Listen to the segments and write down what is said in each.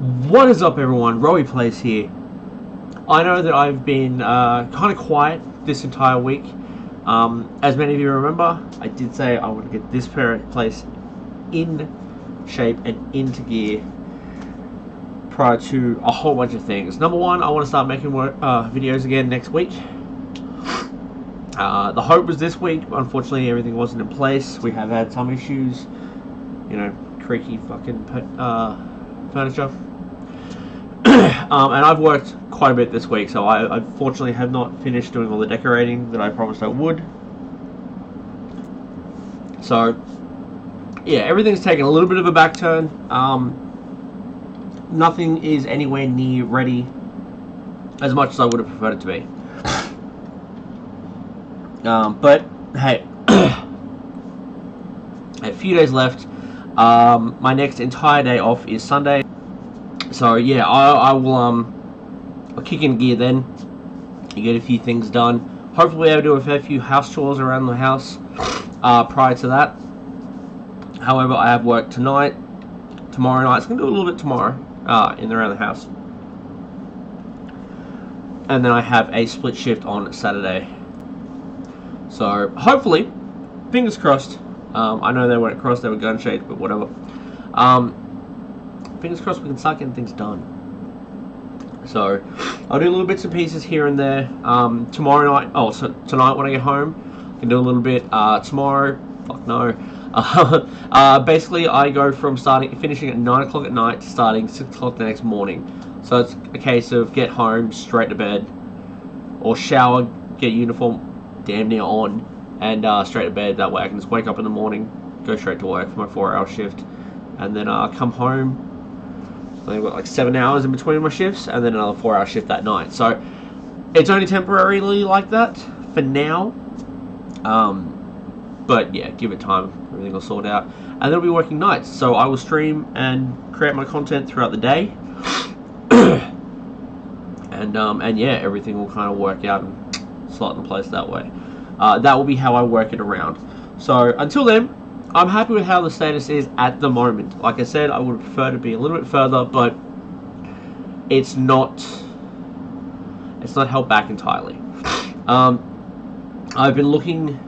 What is up, everyone? Rowie Plays here. I know that I've been kind of quiet this entire week. As many of you remember, I did say I want to get this place in shape and into gear prior to a whole bunch of things. Number one, I want to start making videos again next week. The hope was this week. Unfortunately, everything wasn't in place. We have had some issues. You know, creaky fucking furniture. And I've worked quite a bit this week, so I unfortunately have not finished doing all the decorating that I promised I would. So, yeah, everything's taken a little bit of a back turn. Nothing is anywhere near ready as much as I would have preferred it to be. But, hey, a few days left. My next entire day off is Sunday. So yeah, I will I'll kick in gear then. You get a few things done. Hopefully I'll do a fair few house chores around the house prior to that. However, I have work tonight, tomorrow night. It's gonna do a little bit tomorrow in and around the house, and then I have a split shift on Saturday. So hopefully, fingers crossed. I know they weren't crossed; they were gun shaped, but whatever. Fingers crossed we can start getting things done. So I'll do little bits and pieces here and there. Tomorrow night, so tonight when I get home, I can do a little bit. Tomorrow, fuck no. Basically, I go from finishing at 9 o'clock at night to starting 6 o'clock the next morning. So it's a case of get home, straight to bed, or shower, get uniform damn near on, and straight to bed. That way I can just wake up in the morning, go straight to work for my 4-hour shift, and then come home. I've got like 7 hours in between my shifts, and then another 4-hour shift that night. So it's only temporarily like that for now. But yeah, give it time, everything will sort out. And then I'll be working nights, so I will stream and create my content throughout the day. And yeah, everything will kind of work out and slot in place that way. That will be how I work it around. So until then, I'm happy with how the status is at the moment. Like I said, I would prefer to be a little bit further, but it's not held back entirely. I've been looking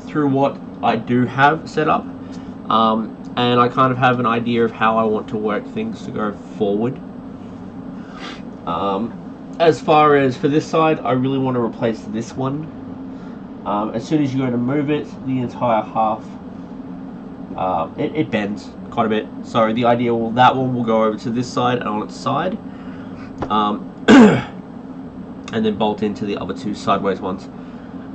through what I do have set up, and I kind of have an idea of how I want to work things to go forward. As far as for this side, I really want to replace this one. As soon as you go to move it, the entire half, it bends quite a bit. So the idea that one will go over to this side and on its side, and then bolt into the other two sideways ones.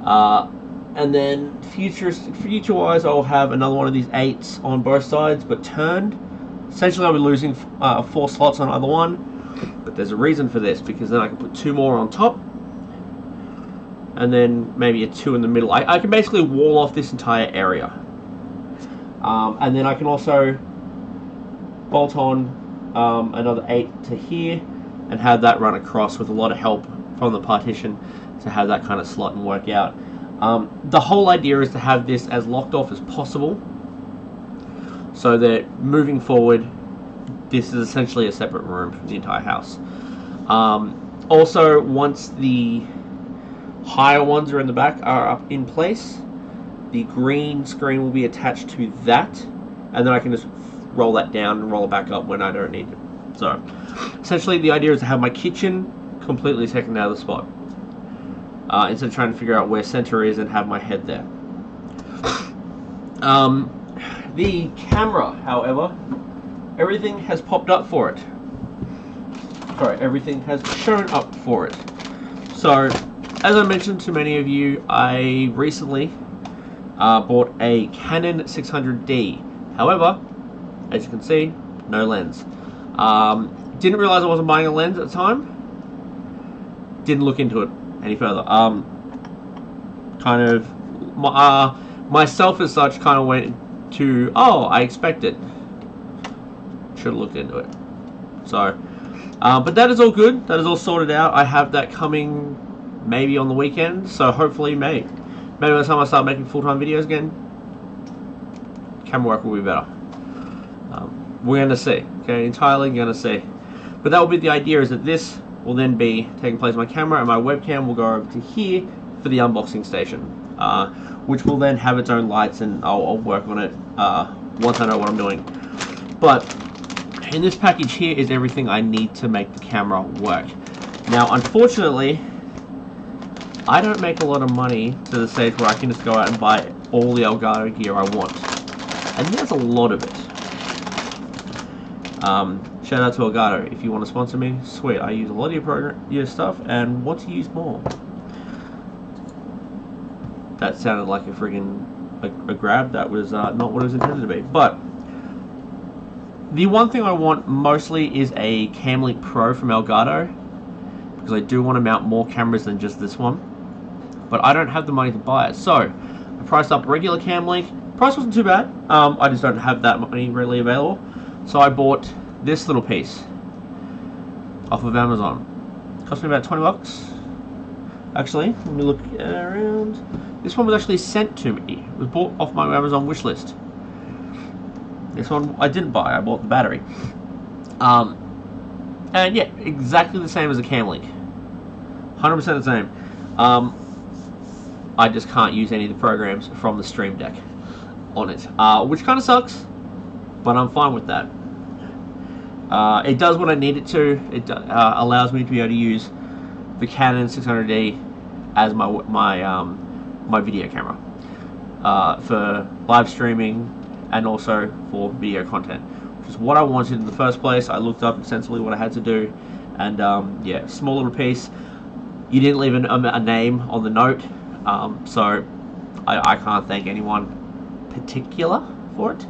And then future-wise, I'll have another one of these 8s on both sides, but turned. Essentially, I'll be losing 4 slots on either one, but there's a reason for this, because then I can put 2 more on top, and then maybe a 2 in the middle. I can basically wall off this entire area. And then I can also bolt on another 8 to here and have that run across with a lot of help from the partition to have that kind of slot and work out. The whole idea is to have this as locked off as possible, so that moving forward, this is essentially a separate room from the entire house. Also, once the higher ones are in the back are up in place, the green screen will be attached to that, and then I can just roll that down and roll it back up when I don't need it. So essentially the idea is to have my kitchen completely taken out of the spot, instead of trying to figure out where center is and have my head there. The camera, however, everything has popped up for it. Sorry, everything has shown up for it. So as I mentioned to many of you, I recently bought a Canon 600D. However, as you can see, no lens. Didn't realize I wasn't buying a lens at the time. Didn't look into it any further. Kind of myself as such kind of went to, oh, I expect it. Should have looked into it. So, but that is all good. That is all sorted out. I have that coming maybe on the weekend. So hopefully, maybe by the time I start making full-time videos again, camera work will be better. We're going to see. Okay, entirely gonna see. But that will be the idea, is that this will then be taking place on my camera, and my webcam will go over to here for the unboxing station, which will then have its own lights, and I'll work on it once I know what I'm doing. But in this package here is everything I need to make the camera work. Now, unfortunately, I don't make a lot of money to the stage where I can just go out and buy all the Elgato gear I want. And there's a lot of it. Shout out to Elgato. If you want to sponsor me, sweet. I use a lot of your stuff and want to use more. That sounded like a friggin' a grab. That was not what it was intended to be. But the one thing I want mostly is a Camlink Pro from Elgato, because I do want to mount more cameras than just this one. But I don't have the money to buy it, so I priced up regular Camlink. Price wasn't too bad. I just don't have that money readily available, so I bought this little piece off of Amazon. Cost me about 20 bucks. Actually, let me look around. This one was actually sent to me. It was bought off my Amazon wish list. This one I didn't buy. I bought the battery. And yeah, exactly the same as a Camlink. 100% the same. I just can't use any of the programs from the Stream Deck on it, which kind of sucks, but I'm fine with that. It does what I need it to. It allows me to be able to use the Canon 600D as my video camera for live streaming and also for video content, which is what I wanted in the first place. I looked up extensively what I had to do, and yeah, small little piece. You didn't leave a name on the note, so I can't thank anyone particular for it.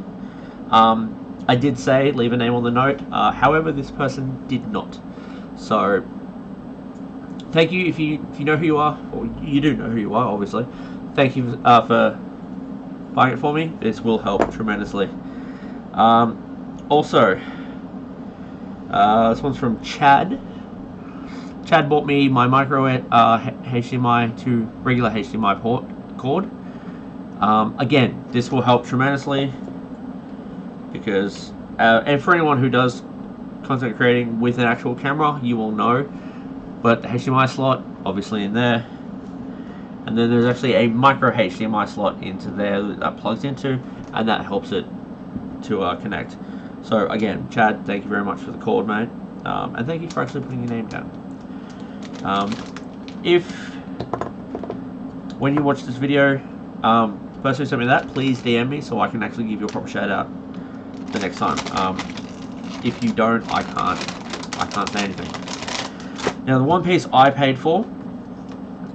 I did say leave a name on the note, however this person did not. So thank you if you know who you are, or you do know who you are, obviously. Thank you for buying it for me. This will help tremendously. Also, this one's from Chad. Chad bought me my micro HDMI to regular HDMI port cord. Again, this will help tremendously, because and for anyone who does content creating with an actual camera, you will know. But the HDMI slot obviously in there, and then there's actually a micro HDMI slot into there that plugs into, and that helps it to connect. So again, Chad, thank you very much for the cord, mate, and thank you for actually putting your name down. If when you watch this video, the person who sent me that, please DM me so I can actually give you a proper shout out the next time. If you don't, I can't say anything. Now, the one piece I paid for,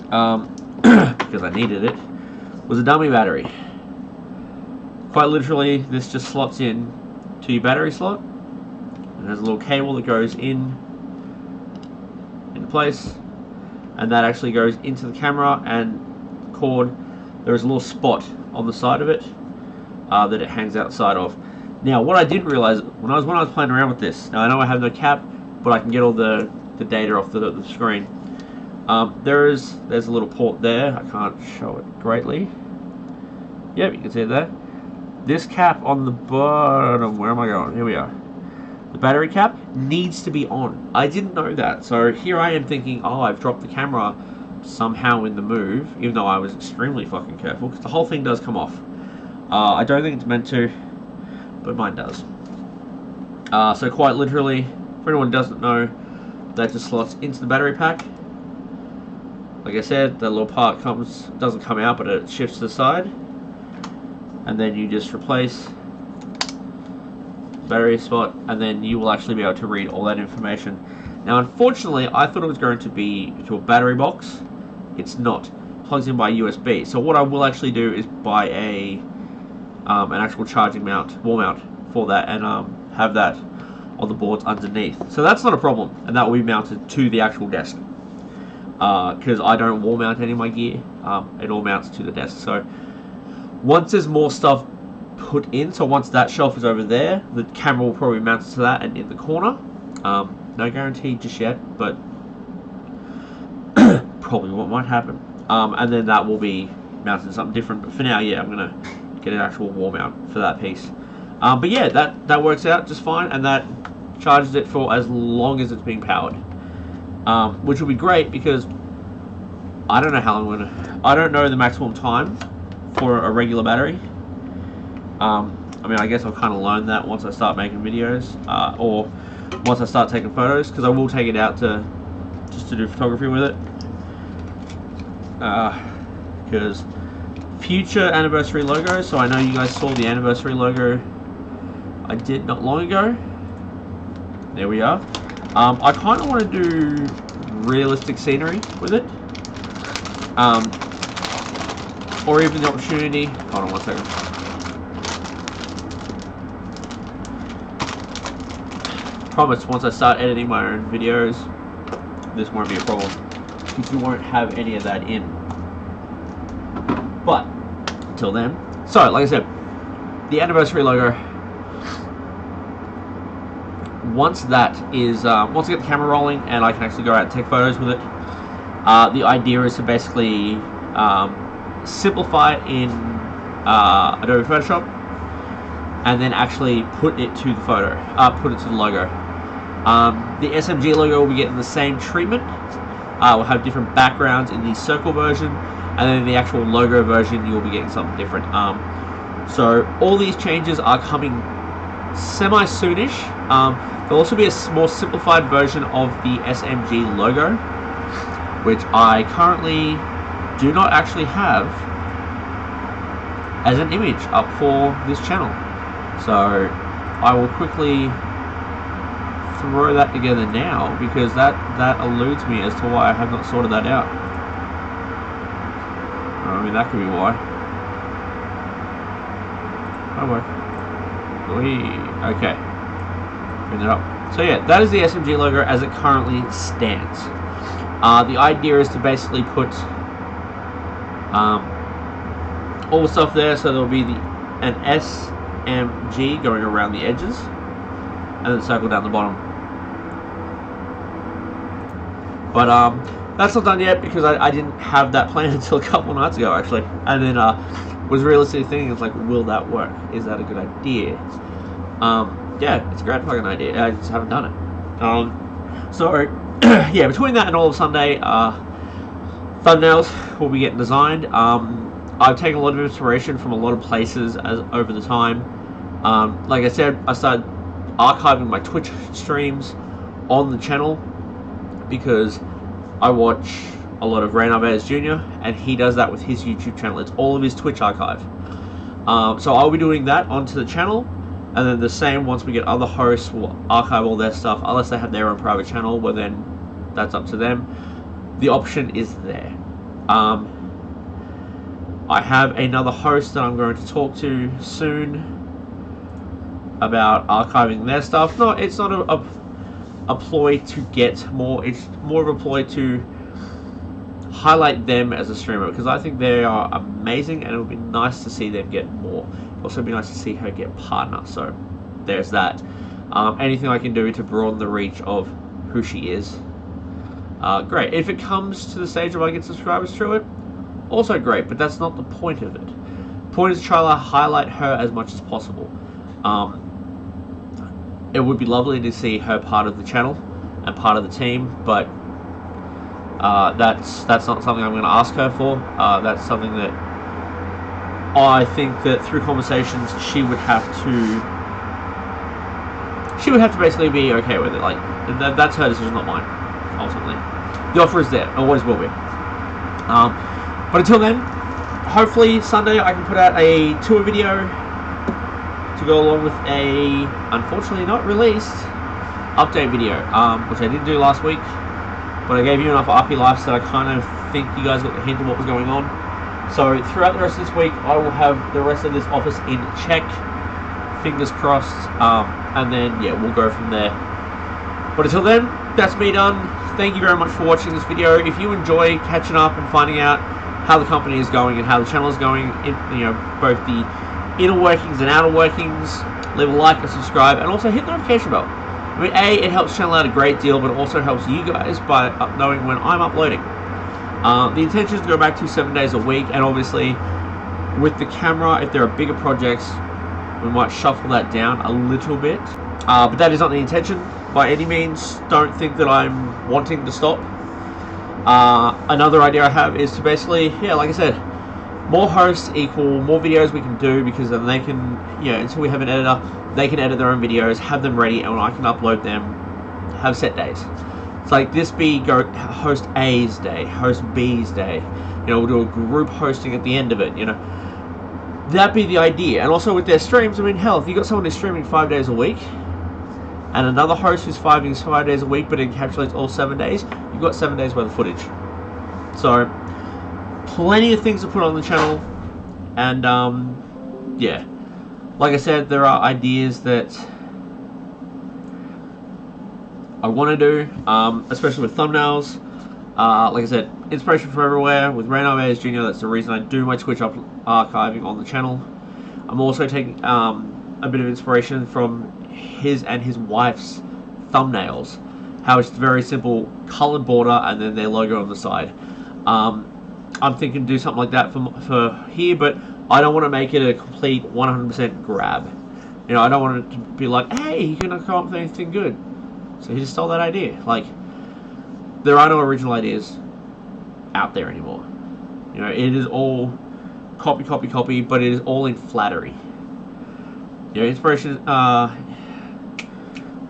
because I needed it, was a dummy battery. Quite literally, this just slots in to your battery slot, and there's a little cable that goes into place, and that actually goes into the camera and cord. There is a little spot on the side of it that it hangs outside of. Now, what I didn't realize when I was playing around with this, now I know I have no cap, but I can get all the data off the screen. There's a little port there. I can't show it greatly. Yep, you can see it there. This cap on the bottom, where am I going? Here we are. The battery cap needs to be on. I didn't know that. So here I am thinking, oh, I've dropped the camera somehow in the move, even though I was extremely fucking careful, because the whole thing does come off. I don't think it's meant to, but mine does. So quite literally, for anyone who doesn't know, that just slots into the battery pack. Like I said, the little part doesn't come out, but it shifts to the side, and then you just replace battery spot, and then you will actually be able to read all that information. Now, unfortunately, I thought it was going to be to a battery box. It's not. It plugs in by USB. So what I will actually do is buy an actual charging mount, wall mount for that, and have that on the boards underneath. So that's not a problem, and that will be mounted to the actual desk. Because I don't wall mount any of my gear, it all mounts to the desk. So once there's more stuff put in, so once that shelf is over there, the camera will probably mount to that and in the corner. No guarantee just yet, but probably what might happen. And then that will be mounted to something different. But for now, yeah, I'm gonna get an actual wall mount for that piece. But yeah, that works out just fine, and that charges it for as long as it's being powered, which will be great because I don't know how long I don't know the maximum time for a regular battery. I mean, I guess I'll kind of learn that once I start making videos, or once I start taking photos, because I will take it out to do photography with it. Because future anniversary logo, so I know you guys saw the anniversary logo I did not long ago. There we are. I kind of want to do realistic scenery with it, or even the opportunity. Hold on one second. Promise, once I start editing my own videos, this won't be a problem, because you won't have any of that in. But until then, so like I said, the anniversary logo. Once that is, once I get the camera rolling and I can actually go out and take photos with it, the idea is to basically simplify it in Adobe Photoshop, and then actually put it to the photo, put it to the logo. The SMG logo will be getting the same treatment. We'll have different backgrounds in the circle version, and then the actual logo version you'll be getting something different. So all these changes are coming semi-soonish. There'll also be a more simplified version of the SMG logo, which I currently do not actually have as an image up for this channel. So I will quickly throw that together now, because that eludes me as to why I have not sorted that out. I mean, that could be why. Oh boy. Okay. Bring it up. So yeah, that is the SMG logo as it currently stands. The idea is to basically put all the stuff there, so there'll be an SMG going around the edges, and then circle down the bottom. But that's not done yet, because I didn't have that plan until a couple nights ago, actually, and then was realistically thinking, it's like, will that work? Is that a good idea? Yeah, it's a great fucking idea. I just haven't done it. So yeah, between that and all of Sunday, thumbnails will be getting designed. I've taken a lot of inspiration from a lot of places over the time. Like I said, I started archiving my Twitch streams on the channel, because I watch a lot of Rain Arbeez Jr. and he does that with his YouTube channel. It's all of his Twitch archive. So I'll be doing that onto the channel, and then the same once we get other hosts will archive all their stuff, unless they have their own private channel, well then that's up to them. The option is there. I have another host that I'm going to talk to soon about archiving their stuff. No, it's not a ploy to get more, it's more of a ploy to highlight them as a streamer, because I think they are amazing, and it would be nice to see them get more. Also be nice to see her get partner, so there's that. Anything I can do to broaden the reach of who she is, great. If it comes to the stage of I get subscribers through it, also great, but that's not the point of it. The point is to try to highlight her as much as possible. It would be lovely to see her part of the channel and part of the team, but that's not something I'm going to ask her for. That's something that I think that through conversations she would have to basically be okay with it. Like, that's her decision, not mine, ultimately. The offer is there, always will be. But until then, hopefully Sunday I can put out a tour video to go along with a, unfortunately not released, update video, which I did do last week, but I gave you enough RP Life that I kind of think you guys got the hint of what was going on. So throughout the rest of this week, I will have the rest of this office in check, fingers crossed, and then yeah, we'll go from there. But until then, that's me done. Thank you very much for watching this video. If you enjoy catching up and finding out how the company is going and how the channel is going, in, you know, both the inner workings and outer workings, leave a like and subscribe, and also hit the notification bell. I mean, A, it helps the channel out a great deal, but it also helps you guys by knowing when I'm uploading. The intention is to go back to 7 days a week, and obviously with the camera, if there are bigger projects, we might shuffle that down a little bit. But that is not the intention by any means. Don't think that I'm wanting to stop. Another idea I have is to basically, yeah, like I said, more hosts equal more videos we can do, because then they can, you know, until we have an editor, they can edit their own videos, have them ready, and I can upload them, have set days. It's like this be host A's day, host B's day. You know, we'll do a group hosting at the end of it, you know. That'd be the idea. And also with their streams, I mean, hell, if you got someone who's streaming 5 days a week, and another host who's 5 days a week, but encapsulates all 7 days, you've got 7 days worth of footage. So, plenty of things to put on the channel, and yeah, like I said, there are ideas that I want to do, especially with thumbnails. Like I said, inspiration from everywhere with Ray Narvaez Jr. That's the reason I do my Twitch archiving on the channel. I'm also taking a bit of inspiration from his and his wife's thumbnails, how it's very simple colored border and then their logo on the side. I'm thinking to do something like that for here, but I don't want to make it a complete 100% grab. You know, I don't want it to be like, hey, you can come up with anything good. So he just stole that idea. Like, there are no original ideas out there anymore. You know, it is all copy, copy, copy, but it is all in flattery. You know, inspiration,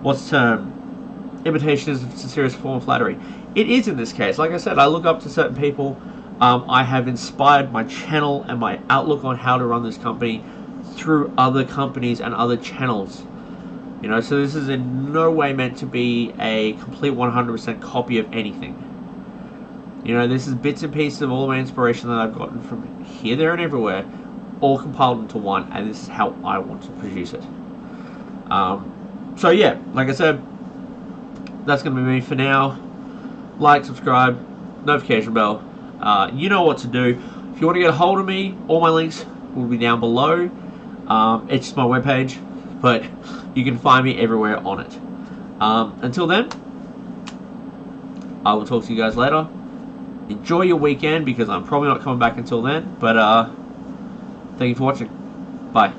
what's the term? Imitation is a serious form of flattery. It is in this case. Like I said, I look up to certain people. I have inspired my channel and my outlook on how to run this company through other companies and other channels. You know, so this is in no way meant to be a complete 100% copy of anything. You know, this is bits and pieces of all my inspiration that I've gotten from here, there, and everywhere, all compiled into one, and this is how I want to produce it. So yeah, like I said, that's going to be me for now. Like, subscribe, notification bell. You know what to do. If you want to get a hold of me, all my links will be down below. It's just my webpage, but you can find me everywhere on it. Until then, I will talk to you guys later. Enjoy your weekend, because I'm probably not coming back until then. But thank you for watching. Bye.